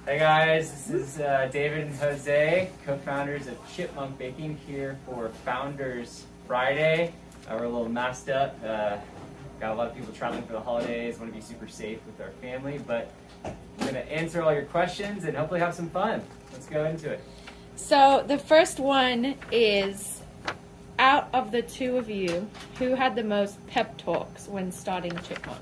Hey guys, this is David and Jose, co-founders of Chipmunk Baking, here for Founders Friday. We're a little masked up. Got a lot of people traveling for the holidays, want to be super safe with our family, but I'm going to answer all your questions and hopefully have some fun. Let's go into it. So the first one is, out of the two of you, who had the most pep talks when starting Chipmunk?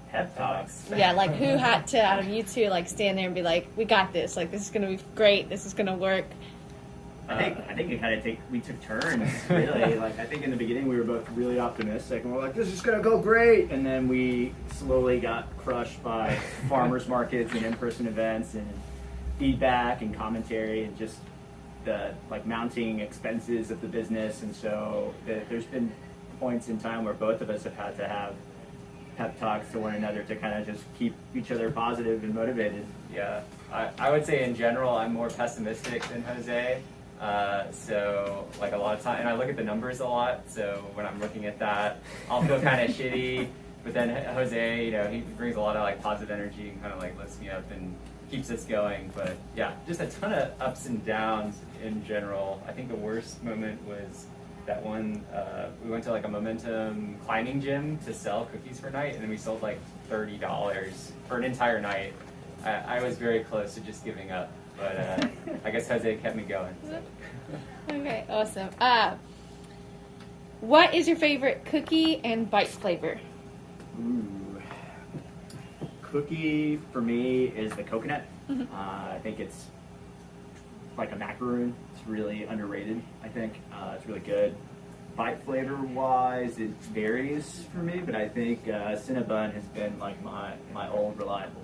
Pep talks. Yeah, like who had to, out of you two, like stand there and be like, we got this, like this is going to be great, this is going to work. I think it kind of we took turns, really. Like, I think in the beginning we were both really optimistic and we're like, this is going to go great. And then we slowly got crushed by farmers markets and in-person events and feedback and commentary and just the mounting expenses of the business. And so there's been points in time where both of us have had to have pep talks to one another to kind of just keep each other positive and motivated. Yeah, I would say in general I'm more pessimistic than Jose. So like a lot of time, and I look at the numbers a lot, so when I'm looking at that, I'll feel kind of shitty, but then Jose, you know, he brings a lot of like positive energy and kind of like lifts me up and keeps us going. But yeah, just a ton of ups and downs in general. I think the worst moment was that one, we went to like a Momentum climbing gym to sell cookies for night, and then we sold like $30 for an entire night. I was very close to just giving up. But I guess Jose kept me going. So. Okay, awesome. What is your favorite cookie and bite flavor? Ooh. Cookie for me is the coconut. I think it's like a macaroon. It's really underrated, I think. It's really good. Bite flavor wise, it varies for me, but I think Cinnabon has been like my old reliable.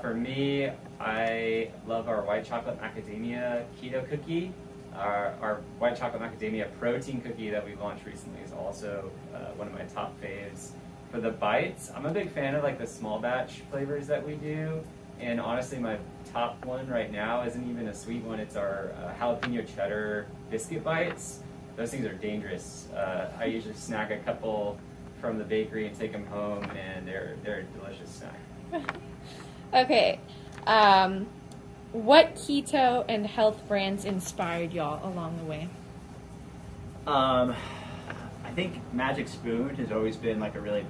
For me, I love our white chocolate macadamia keto cookie. Our white chocolate macadamia protein cookie that we launched recently is also one of my top faves. For the bites, I'm a big fan of like the small batch flavors that we do. And honestly, my top one right now isn't even a sweet one. It's our jalapeno cheddar biscuit bites. Those things are dangerous. I usually snack a couple from the bakery and take them home, and they're a delicious snack. Okay. What keto and health brands inspired y'all along the way? I think Magic Spoon has always been like a really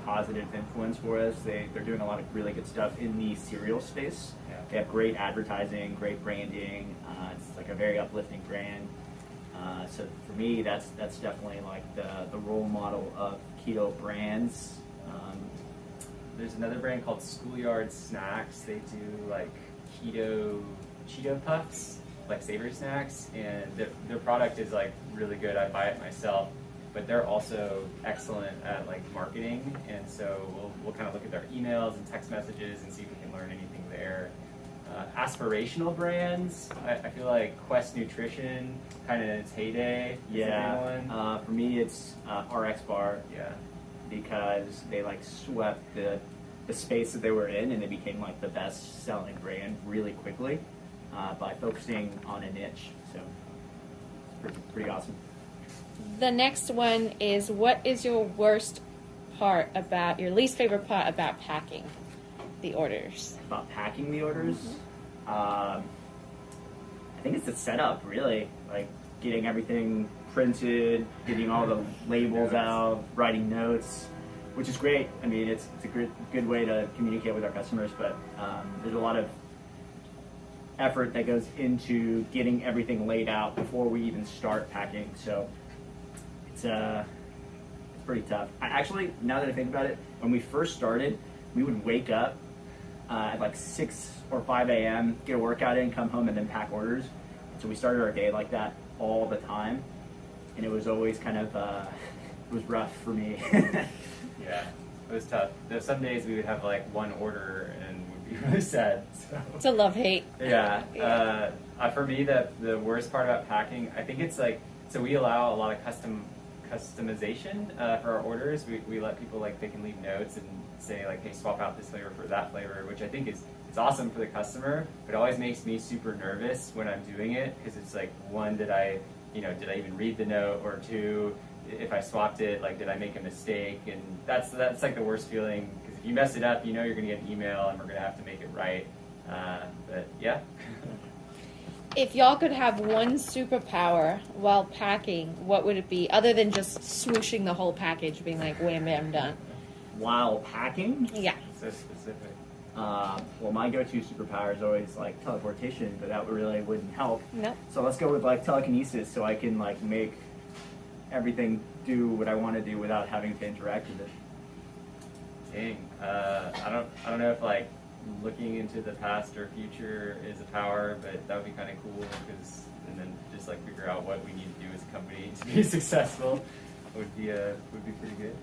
positive influence for us. They're doing a lot of really good stuff in the cereal space. Yeah. They have great advertising, great branding. It's like a very uplifting brand. So for me, that's definitely like the role model of keto brands. There's another brand called Schoolyard Snacks. They do like keto Cheeto Puffs, like savory snacks, and their product is like really good. I buy it myself, but they're also excellent at like marketing, and so we'll kind of look at their emails and text messages and see if we can learn anything there. Aspirational brands, I feel like Quest Nutrition, kind of in its heyday. Yeah. For me, it's RX Bar. Yeah. Because they like swept the space that they were in, and they became like the best selling brand really quickly by focusing on a niche. So pretty awesome. The next one is, what is your least favorite part about packing the orders? About packing the orders, I think it's the setup, really. Like getting everything printed, getting all the labels out, writing notes, which is great. I mean, it's a good way to communicate with our customers, but there's a lot of effort that goes into getting everything laid out before we even start packing. So it's pretty tough. Actually, now that I think about it, when we first started, we would wake up at like 6 or 5 a.m., get a workout in, come home, and then pack orders. So we started our day like that all the time. And it was always kind of, it was rough for me. Yeah, it was tough. There's some days we would have like one order and would be really sad. So. It's a love-hate. Yeah. For me, the worst part about packing, I think it's like, so we allow a lot of customization for our orders. We let people, like, they can leave notes and say like, hey, swap out this flavor for that flavor, which I think it's awesome for the customer, but it always makes me super nervous when I'm doing it, because it's like, one, did I even read the note, or two, if I swapped it, like, did I make a mistake? And that's like the worst feeling, because if you mess it up, you know you're going to get an email and we're going to have to make it right. But yeah. If y'all could have one superpower while packing, what would it be? Other than just swooshing the whole package, being like, wham, bam, done. While packing, Yeah. So specific. well, my go-to superpower is always like teleportation, but that really wouldn't help. Nope. So let's go with like telekinesis, so I can like make everything do what I want to do without having to interact with it. Dang. I don't know if like looking into the past or future is a power, but that would be kind of cool because, and then just like figure out what we need to do as a company to be successful would be pretty good.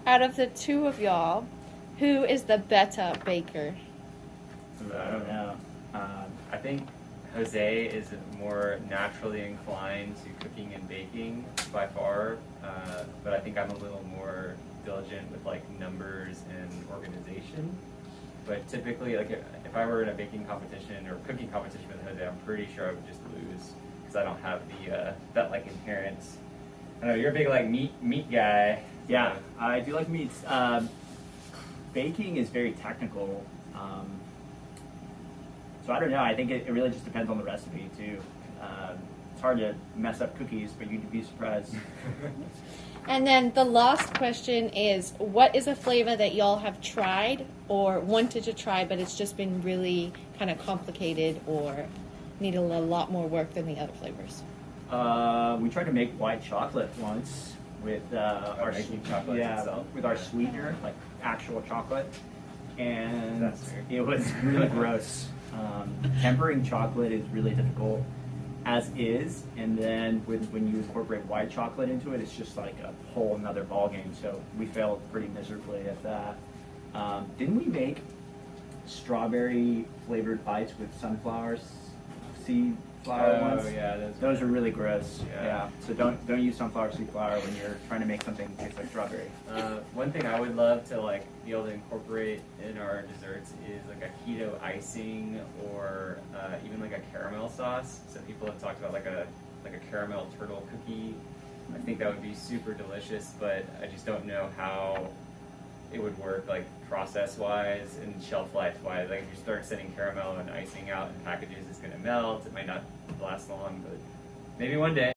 Out of the two of y'all, who is the better baker? I don't know. I think Jose is more naturally inclined to cooking and baking by far, but I think I'm a little more diligent with like numbers and organization. But typically, like if I were in a baking competition or cooking competition with Jose, I'm pretty sure I would just lose because I don't have the that like inherent. I don't know. You're a big like meat guy. Yeah, I do like meats. Baking is very technical. So I don't know. I think it really just depends on the recipe too. It's hard to mess up cookies, but you'd be surprised. And then the last question is, what is a flavor that y'all have tried or wanted to try, but it's just been really kind of complicated or needed a lot more work than the other flavors? We tried to make white chocolate once with our making chocolate itself? with our sweetener, like actual chocolate, and That's weird. it was really gross. Tempering chocolate is really difficult as is, and then when you incorporate white chocolate into it, it's just like a whole another ballgame. So we failed pretty miserably at that. Didn't we make strawberry flavored bites with sunflower seed flour Oh once? yeah, Those are really gross. Yeah. Yeah. So don't use sunflower seed flour when you're trying to make something that tastes like strawberry. One thing I would love to like be able to incorporate in our desserts is like a keto icing or even like a caramel sauce. So people have talked about like a caramel turtle cookie. I think that would be super delicious, but I just don't know how it would work like process wise and shelf life wise. Like if you start sending caramel and icing out in packages, it's gonna melt. It might not last long, but maybe one day.